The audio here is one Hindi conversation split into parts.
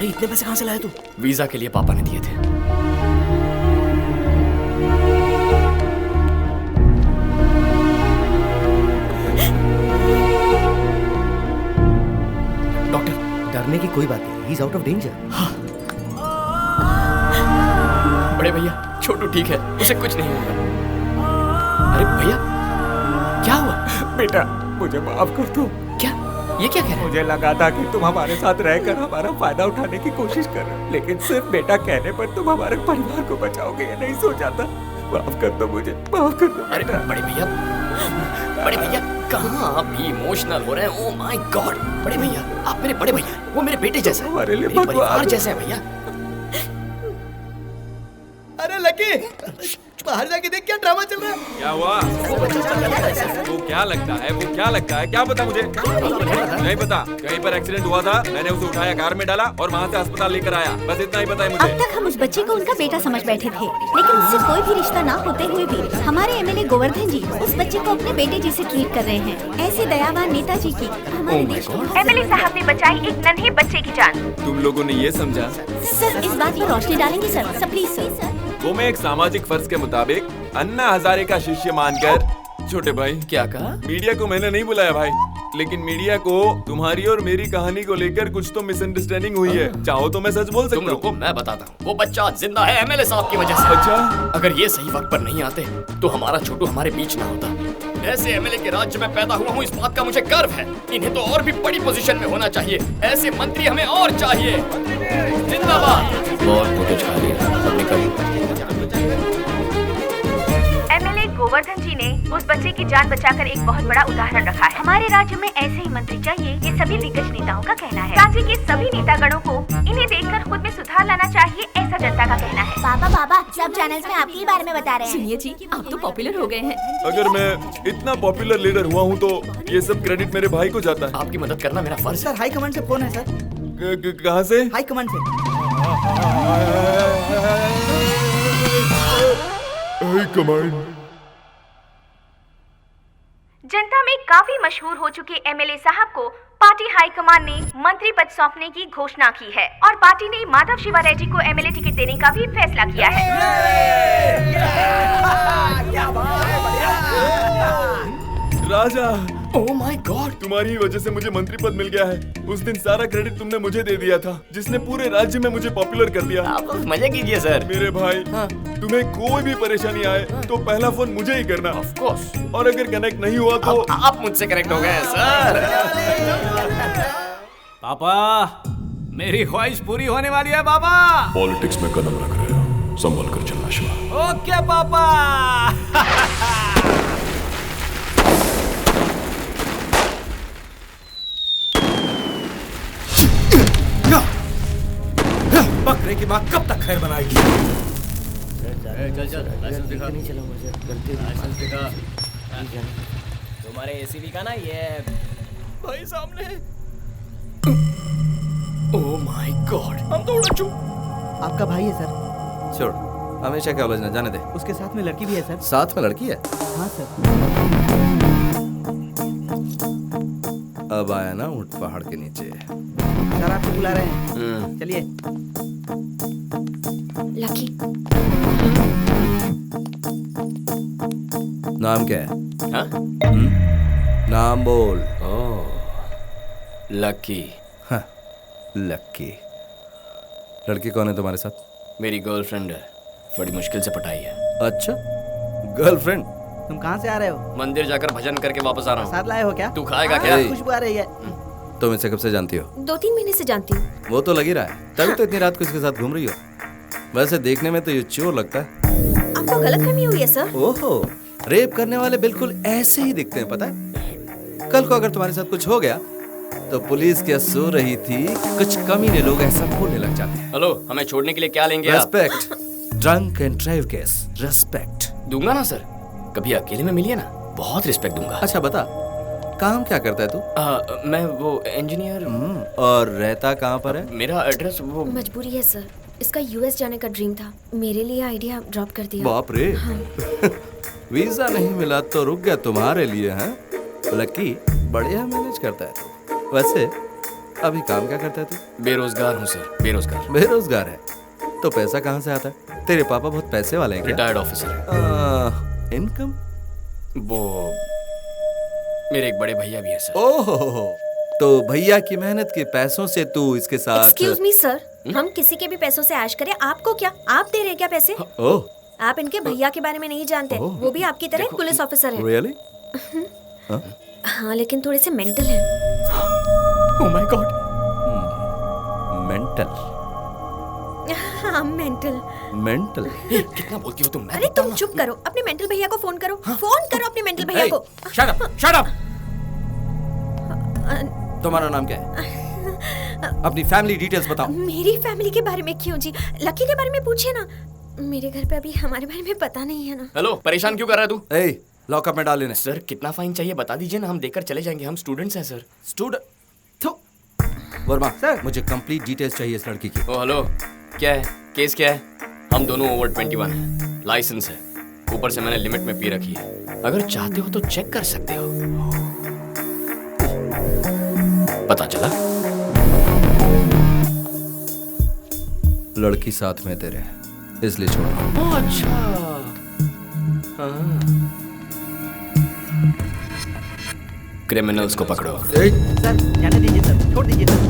अरे इतने पैसे कहाँ से लाया तू? वीजा के लिए पापा ने दिए थे। डॉक्टर, डरने की कोई बात नहीं, he is out of danger. बड़े भैया, छोटू ठीक है, उसे कुछ नहीं होगा। अरे भैया, क्या हुआ? बेटा मुझे माफ कर दो। क्या? ये क्या कह रहे हैं? मुझे लगा था कि तुम हमारे साथ रहकर हमारा फायदा उठाने की कोशिश कर रहे हो, लेकिन सिर्फ बेटा कहने पर तुम हमारे परिवार को बचाओगे ये नहीं सोचा था। माफ कर दो मुझे, माफ कर दो। अरे बड़े भैया कहाँ आप भी इमोशनल हो रहे हैं? ओह माय गॉड, बड़े भैया आप मेरे बड़े भैया, वो मेरे बेटे जैसे हैं, हमारे लिए मेरे परिवार भगवान जैसे हैं भैया। अरे लकी, बाहर जाके देख क्या ड्रामा चल रहा है। क्या हुआ? वो क्या लगता है? वो क्या लगता है? क्या पता मुझे? नहीं पता। कहीं पर एक्सीडेंट हुआ था, मैंने उसे उठाया, कार में डाला और वहाँ से अस्पताल लेकर आया, बस इतना ही पता है मुझे। अब तक हम उस बच्चे को उनका बेटा समझ बैठे थे, लेकिन उससे कोई भी रिश्ता ना होते हुए भी हमारे एमएलए गोवर्धन जी उस बच्चे को अपने बेटे जैसे ट्रीट कर रहे हैं। ऐसे दयावान नेताजी की हमारे देश को एमएलए साहब ने बचाई एक नन्हे बच्चे की जान। तुम लोगों ने ये समझा? सर इस बात पर रोशनी डालेंगे सर, प्लीज सर। वो मैं एक सामाजिक फर्ज के मुताबिक अन्ना हजारे का शिष्य मानकर। छोटे भाई, क्या कहा? मीडिया को मैंने नहीं बुलाया भाई, लेकिन मीडिया को तुम्हारी और मेरी कहानी को लेकर कुछ तो मिसअंडरस्टैंडिंग हुई है। चाहो तो मैं सच बोल तुम सकता रुको, हूँ। मैं बताता हूँ। वो बच्चा आज जिंदा है एमएलए साहब की वजह से। अच्छा, अगर ये सही वक्त पर नहीं आते तो हमारा छोटू हमारे बीच ना होता। ऐसे एमएलए के राज्य में पैदा हुआ हूँ, इस बात का मुझे गर्व है। इन्हें तो और भी बड़ी पोजीशन में होना चाहिए, ऐसे मंत्री हमें और चाहिए। जिंदाबाद। बहुत फुटेज खा लिया, अब निकल। एमएलए गोवर्धन जी ने उस बच्चे की जान बचाकर एक बहुत बड़ा उदाहरण रखा है। हमारे राज्य में ऐसे ही मंत्री चाहिए, ये सभी दिग्गज नेताओं का कहना है। राज्य के सभी नेतागणों को इन्हें देखकर खुद में सुधार लाना चाहिए, ऐसा जनता का कहना है। पापा सब चैनल्स में आपके ही बारे में बता रहे हैं। सुनिए जी, आप तो पॉपुलर हो गए हैं। अगर मैं इतना पॉपुलर लीडर हुआ हूँ तो ये सब क्रेडिट मेरे भाई को जाता है। आपकी मदद करना मेरा फर्ज है। सर हाई कमांड से फोन है सर। कहाँ से? हाई कमांड से। High command. जनता में काफी मशहूर हो चुके एमएलए साहब को पार्टी हाईकमान ने मंत्री पद सौंपने की घोषणा की है और पार्टी ने माधव शिवा रेड्डी को एमएलए टिकट देने का भी फैसला किया है। राजा, ओह माय गॉड, तुम्हारी वजह से मुझे मंत्री पद मिल गया है। उस दिन सारा क्रेडिट तुमने मुझे दे दिया था, जिसने पूरे राज्य में मुझे पॉपुलर कर दिया। आप मजे कीजिए सर। मेरे भाई, तुम्हें कोई भी परेशानी आए तो पहला फोन मुझे ही करना। Of course. और अगर कनेक्ट नहीं हुआ तो आप मुझसे कनेक्ट हो गए सर। पापा, मेरी ख्वाहिश पूरी होने वाली है पापा। पॉलिटिक्स में कदम रख रहे हो, संभल कर चलना शिवा। ओके पापा। बकरे की माँ कब तक खैर बनाएगी? चल लाइसेंस दिखा। नहीं चलो मुझे गलती लाइसेंस दिखा। तुम्हारे एसीबी का ना ये भाई सामने। ओह माय गॉड, हम तो उड़ चुके। आपका भाई है सर। छोड़, हमेशा क्या उलझना, जाने दे। उसके साथ में लड़की भी है सर। साथ में लड़की है? हाँ सर। अब आया ना ऊंट पहाड़ के नीचे। सर आपको बुला रहे हैं, चलिए। लकी, नाम क्या है? हाँ? नाम बोल। लकी। हाँ, लकी। लड़की कौन है तुम्हारे साथ? मेरी गर्लफ्रेंड है, बड़ी मुश्किल से पटाई है। अच्छा, गर्लफ्रेंड? तुम कहाँ से आ रहे हो? मंदिर जाकर भजन करके वापस आ रहा हूँ। साथ लाए हो क्या? तू खाएगा क्या? खुशबू आ रही है। तुम इसे कब से जानती हो? 2-3 महीने से जानती हूँ। वो तो लग ही रहा है, तभी तो इतनी रात को इसके साथ घूम रही हो। वैसे देखने में तो ये चोर लगता है। आपको गलतफहमी हुई है सर। ओहो, रेप करने वाले बिल्कुल ऐसे ही दिखते हैं, पता है? कल को अगर तुम्हारे साथ कुछ हो गया तो पुलिस क्या सो रही थी, कुछ कमीने लोग ऐसा बोलने लग जाते हैं। हेलो, हमें छोड़ने के लिए क्या लेंगे आप? Respect, drunk and drive case, respect दूंगा ना सर, कभी अकेले में मिलिए ना, बहुत रिस्पेक्ट दूंगा। अच्छा बता, काम क्या करता है तू? मैं वो इंजीनियर। और रहता कहाँ पर है? मेरा एड्रेस वो मजबूरी है सर, इसका यूएस जाने का ड्रीम था, मेरे लिए आइडिया ड्रॉप कर दिया। बाप रे। वीजा नहीं मिला तो रुक गया तुम्हारे लिए, हैं? लकी बढ़िया मैनेज करता है तू। वैसे अभी काम क्या करता है तू? बेरोजगार हूँ सर, बेरोजगार। बेरोजगार है तो पैसा कहाँ से आता है? तेरे पापा बहुत पैसे वाले हैं क्या? Retired officer. इनकम? वो मेरे एक बड़े भैया भी है सर। ओहो, तो भैया की मेहनत के पैसों से तू इसके साथ? एक्सक्यूज मी सर, हम किसी के भी पैसों से ऐश करें, आपको क्या? आप दे रहे हैं क्या पैसे? ओह, आप इनके भैया के बारे में नहीं जानते, वो भी आपकी तरह पुलिस ऑफिसर है। रियली? हाँ, लेकिन थोड़े से मेंटल है। Oh my God. मेंटल? हाँ, मेंटल। मेंटल? कितना बोलती हो तुम? अरे तुम चुप करो, अपने मेंटल भैया को फोन करो। फोन करो अपने मेंटल भैया को। Shut up, shut up. तुम्हारा नाम क्या है? अपनी फैमिली डिटेल्स बताओ। मेरी फैमिली के बारे में क्यों जी? लकी के बारे में पूछिए ना। मेरे घर पे अभी हमारे बारे में पता नहीं है ना। हेलो, परेशान क्यों कर रहा है तू? ए, लॉकअप में डाल लेना। सर कितना फाइन चाहिए बता दीजिए ना, हम देकर चले जाएंगे। हम स्टूडेंट्स हैं सर। स्टूडेंट? वर्मा सर, मुझे कंप्लीट डिटेल्स चाहिए इस लड़की की। ओ हेलो, क्या है केस? क्या है? हम दोनों ओवर 21 हैं, लाइसेंस है, ऊपर से मैंने लिमिट में पी रखी है। अगर चाहते हो तो चेक कर सकते हो। पता चला? लड़की साथ में तेरे, इसलिए छोड़। अच्छा। क्रिमिनल्स को पकड़ो। सर जाने दीजिए सर, छोड़ दीजिए सर।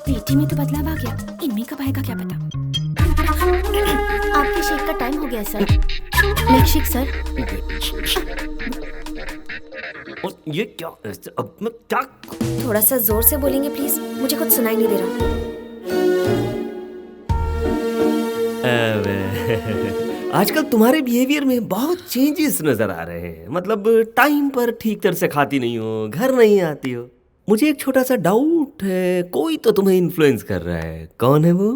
बेटी में तो बदलाव आ गया, इनमें कब आएगा क्या पता। आपके शेक का टाइम हो गया सर। Milk shake sir. और ये क्या? अब मैं क्या? थोड़ा सा जोर से बोलेंगे प्लीज, मुझे कुछ सुनाई नहीं दे रहा। आजकल तुम्हारे बिहेवियर में बहुत चेंजेस नजर आ रहे हैं। मतलब टाइम पर ठीक तरह से खाती नहीं हो, घर नहीं आती हो। मुझे एक छोटा सा डाउट है, कोई तो तुम्हें इन्फ्लुएंस कर रहा है। कौन है वो?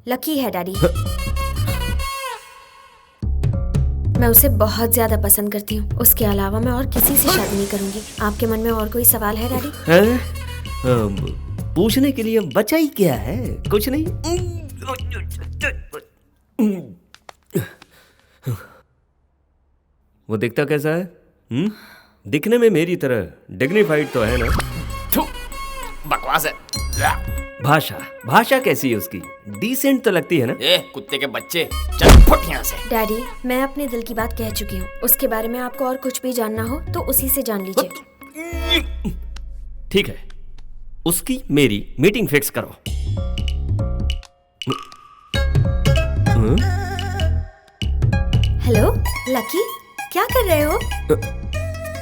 लकी है डैडी। मैं उसे बहुत ज्यादा पसंद करती हूँ। उसके अलावा मैं और किसी से शादी नहीं करूंगी। आपके मन में और कोई सवाल है डैडी? पूछने के लिए बचा ही क्या है? कुछ नहीं। वो दिखता कैसा है? दिखने में मेरी तरह डिग्निफाइड तो है ना? बकवास है। भाषा कैसी है उसकी? डिसेंट तो लगती है ना? ए कुत्ते के बच्चे, चल फुट यहाँ से। डैडी, मैं अपने दिल की बात कह चुकी हूँ। उसके बारे में आपको और कुछ भी जानना हो तो उसी से जान लीजिए। ठीक है, उसकी मेरी मीटिंग फिक्स करो। हेलो लकी, क्या कर रहे हो?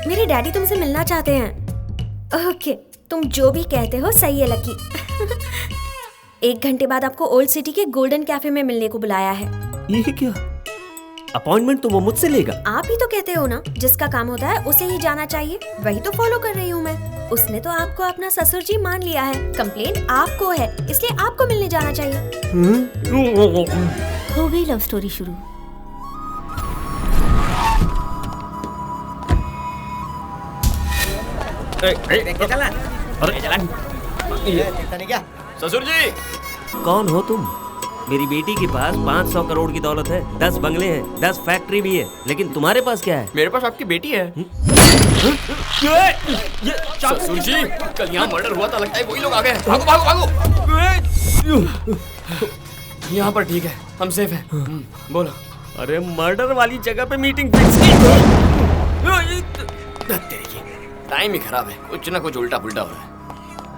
मेरे डैडी तुमसे मिलना चाहते हैं। ओके, तुम जो भी कहते हो सही है लकी। 1 घंटे बाद आपको ओल्ड सिटी के गोल्डन कैफे में मिलने को बुलाया है। ये क्या? अपॉइंटमेंट तो वो मुझसे लेगा। आप ही तो कहते हो ना, जिसका काम होता है उसे ही जाना चाहिए। वही तो फॉलो कर रही हूँ मैं। उसने तो आपको अपना ससुर जी मान लिया है। कंप्लेंट आपको है, इसलिए आपको मिलने जाना चाहिए। हो गई लव स्टोरी शुरू। चला। अरे क्या? ससुर जी। कौन हो तुम? मेरी बेटी के पास 500 करोड़ की दौलत है, 10 बंगले हैं, 10 फैक्ट्री भी है, लेकिन तुम्हारे पास क्या है? मेरे पास आपकी बेटी है। ससुर जी, कल यहाँ मर्डर हुआ था, लगता है वही लोग आ गए हैं। भागो भागो भागो। यहाँ पर ठीक है, हम सेफ हैं। बोलो। अरे मर्डर वाली जगह पे मीटिंग फिक्स की। टाइम ही खराब है, कुछ ना कुछ उल्टा पुल्टा हो रहा है।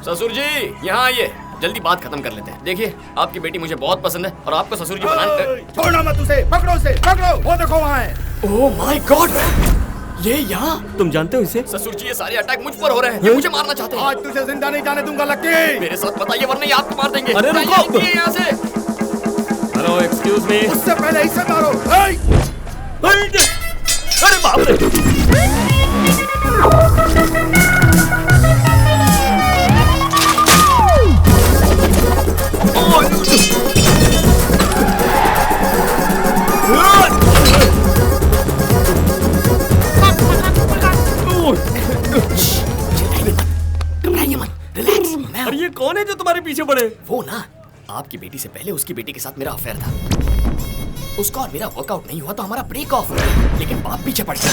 ससुर जी यहाँ आइए, जल्दी बात खत्म कर लेते हैं। देखिए, आपकी बेटी मुझे बहुत पसंद है और आपको ससुर जी बनाने। छोड़ना मत उसे, पकड़ो उसे, पकड़ो। वो देखो वहाँ है। ओह माय गॉड, ये यहाँ? तुम जानते हो इसे? ससुर जी, ये सारे अटैक मुझ पर हो रहे हैं। ये मुझे मारना चाहते हैं। आज तुझे जिंदा नहीं जाने दूंगा लकी। मेरे साथ बताइए, वरना ये आपको मार देंगे। अरे रुको। यहाँ से। Hello, excuse me. उससे पहले इसे मारो। अरे बाप रे। तुम्हारे पीछे पड़े? वो ना, आपकी बेटी से पहले उसकी बेटी के साथ मेरा अफेयर था। उसका और मेरा वर्कआउट नहीं हुआ तो हमारा ब्रेक ऑफ हुआ, लेकिन बाप पीछे पड़ गया।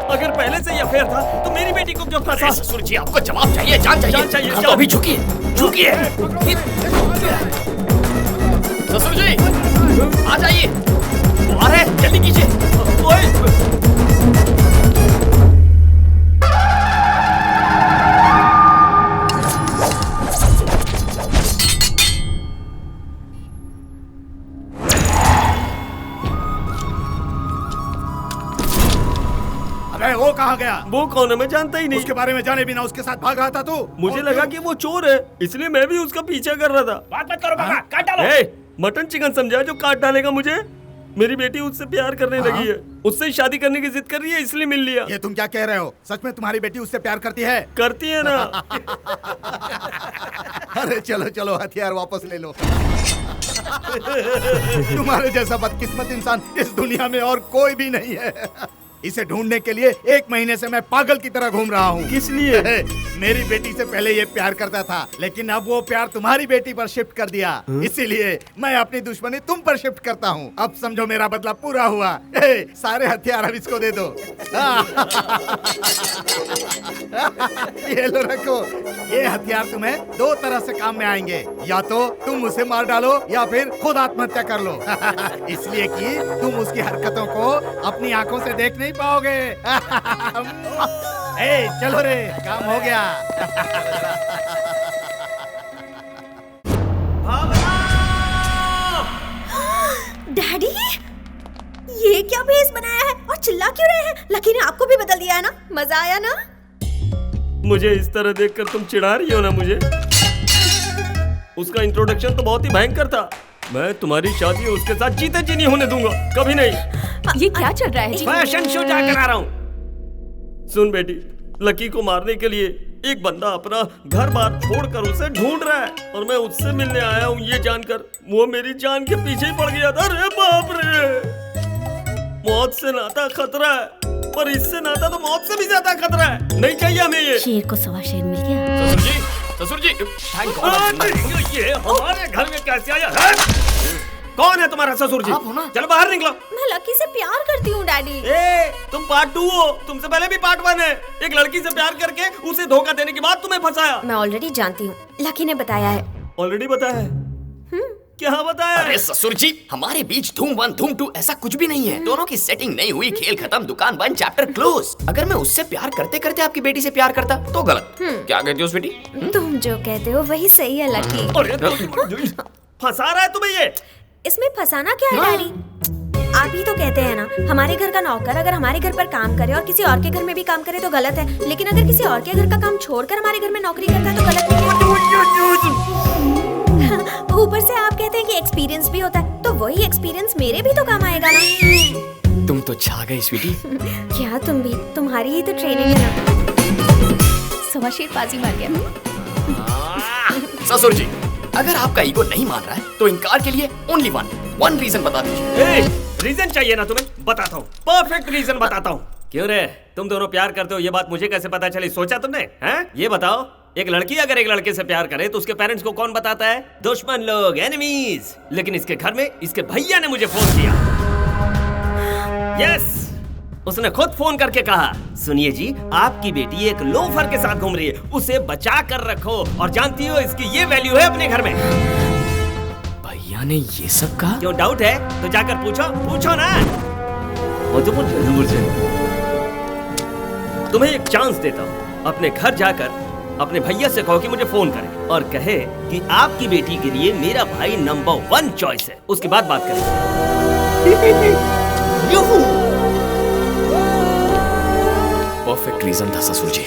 अगर पहले से ही अफेयर था तो मेरी बेटी को क्यों फंसा? ससुर जी, आपको जवाब चाहिए, जान चाहिए। जान चाहिए, हाँ, तो जान। अभी झुकिए, झुकिए। ससुर जी, आ जाइए। वो आ रहे हैं, जल्दी कीजिए। अबे वो कहाँ गया? वो कौन है? मैं जानता ही नहीं। उसके बारे में जाने बिना उसके साथ भाग रहा था तू? मुझे लगा कि वो चोर है, इसलिए मैं भी उसका पीछा कर रहा था। बात मत करो बाबा, काट डालो। ए, मटन चिकन समझा जो काट डालेगा मुझे? मेरी बेटी उससे प्यार करने लगी है, उससे शादी करने की जिद कर रही है, इसलिए मिल लिया। ये तुम क्या कह रहे हो? सच में तुम्हारी बेटी उससे प्यार करती है? करती है ना। अरे चलो चलो, हथियार वापस ले लो। तुम्हारे जैसा बदकिस्मत इंसान इस दुनिया में और कोई भी नहीं है। इसे ढूंढने के लिए 1 महीने से मैं पागल की तरह घूम रहा हूँ। किस लिए? मेरी बेटी से पहले ये प्यार करता था, लेकिन अब वो प्यार तुम्हारी बेटी पर शिफ्ट कर दिया। इसीलिए मैं अपनी दुश्मनी तुम पर शिफ्ट करता हूँ। अब समझो मेरा बदला पूरा हुआ। सारे हथियार अब इसको दे दो। ये लो, रखो। ये हथियार तुम्हें 2 तरह से काम में आएंगे। या तो तुम उसे मार डालो या फिर खुद आत्महत्या कर लो। इसलिए कि तुम उसकी हरकतों को अपनी आंखों से देख नहीं पाओगे। चलो रे, काम हो गया। डैडी, ये क्या भेस बनाया है और चिल्ला क्यों रहे हैं? लकी ने आपको भी बदल दिया है ना? मजा आया ना? मुझे इस तरह देखकर तुम चिढ़ा रही हो ना मुझे? उसका इंट्रोडक्शन तो बहुत ही भयंकर था। मैं तुम्हारी शादी उसके साथ जीते जी नहीं होने दूंगा, कभी नहीं। ये क्या चल रहा है जी? फैशन शो जाकर आ रहा हूँ। सुन बेटी, लकी को मारने के लिए एक बंदा अपना घर बार छोड़कर उसे ढूंढ रहा है, और मैं उससे मिलने आया हूँ ये जानकर वो मेरी जान के पीछे ही पड़ गया था। अरे बाप रे, मौत से नाता खतरा है, पर इससे नाता तो मौत से भी ज्यादा खतरा है। नहीं चाहिए हमें ये। शेर को सवा शेर मिल गया। ससुर जी, थैंक गॉड। ये हमारे घर में कैसे आया है? कौन है तुम्हारा ससुर जी? आप हो ना? चलो बाहर निकलो। मैं लकी से प्यार करती हूँ डैडी। तुम पार्ट 2 हो, तुमसे पहले भी पार्ट 1 है। एक लड़की से प्यार करके उसे धोखा देने के बाद तुम्हें फंसाया। मैं ऑलरेडी जानती हूँ, लकी ने बताया है। ऑलरेडी बताया है? क्या बताया? अरे ससुर जी, हमारे बीच धूम 1 धूम 2 ऐसा कुछ भी नहीं है। दोनों की सेटिंग नहीं हुई, खेल खत्म, दुकान बंद, चैप्टर क्लोज। अगर मैं उससे प्यार करते करते आपकी बेटी से प्यार करता तो गलत। क्या कहती हो उस बेटी? तुम जो कहते हो वही सही है लकी। फंसा रहा है तुम्हें ये? इसमें फंसाना क्या है डैडी? आप ही तो कहते हैं ना, हमारे घर का नौकर अगर हमारे घर पर काम करे और किसी और के घर में भी काम करे तो गलत है, लेकिन अगर किसी और के घर का काम छोड़कर हमारे घर में नौकरी करता है तो गलत नहीं है। ऊपर से आप कहते हैं कि एक्सपीरियंस भी होता है, तो वही एक्सपीरियंस मेरे भी तो काम आएगा ना। तुम तो छा गई स्वीटी। क्या तुम भी? तुम्हारी ही तो ट्रेनिंग है ना। सवा शेर बाजी मार गया। ससुर जी, अगर आपका ईगो नहीं मान रहा है तो इनकार के लिए ओनली वन रीजन बता दीजिए। रीजन चाहिए ना तुम्हें? बताता हूँ, परफेक्ट रीजन बताता हूँ। क्यों रे, तुम दोनों प्यार करते हो, ये बात मुझे कैसे पता चली? सोचा तुमने? हैं? ये बताओ, एक लड़की अगर एक लड़के से प्यार करे तो उसके पेरेंट्स को कौन बताता है? दुश्मन लोग, एनिमीज। लेकिन इसके घर में इसके भैया ने मुझे फोन किया। यस, उसने खुद फोन करके कहा, सुनिए जी, आपकी बेटी एक लोफर के साथ घूम रही है, उसे बचा कर रखो, और जानती हो इसकी ये वैल्यू है अपने घर में। भैया ने ये सब कहा? क्यों, डाउट है तो जाकर पूछो ना। तुम्हें एक चांस देता हूँ, अपने घर जाकर अपने भैया से कहो कि मुझे फोन करे और कहे कि आपकी बेटी के लिए मेरा भाई नंबर 1 चॉइस है, उसके बाद बात करेंगे। परफेक्ट रीजन था ससुर जी।